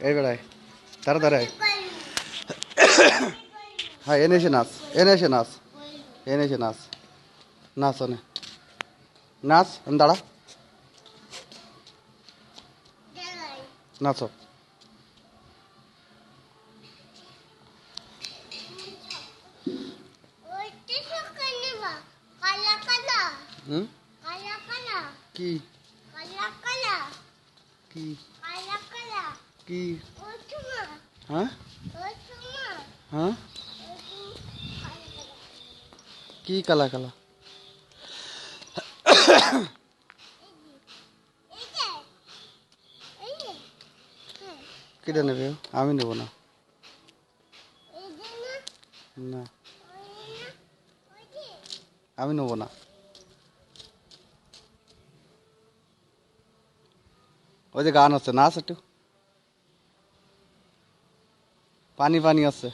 এই বেড়ায় তাড়াতাড়ি আয়। হ্যাঁ এনে এসে নাচ, এনে এসে নাচ, এনে এসে নাচ, নাচ অনে নাচ, দাঁড়া নাচো। হুম কি কি কি হ্যাঁ হ্যাঁ কি কালা কালা? কেটে নেবে? আমি নেবো না। না আমি নেবো না। ওই যে গান হচ্ছে, নাচ একটু, পানি পানি আছে।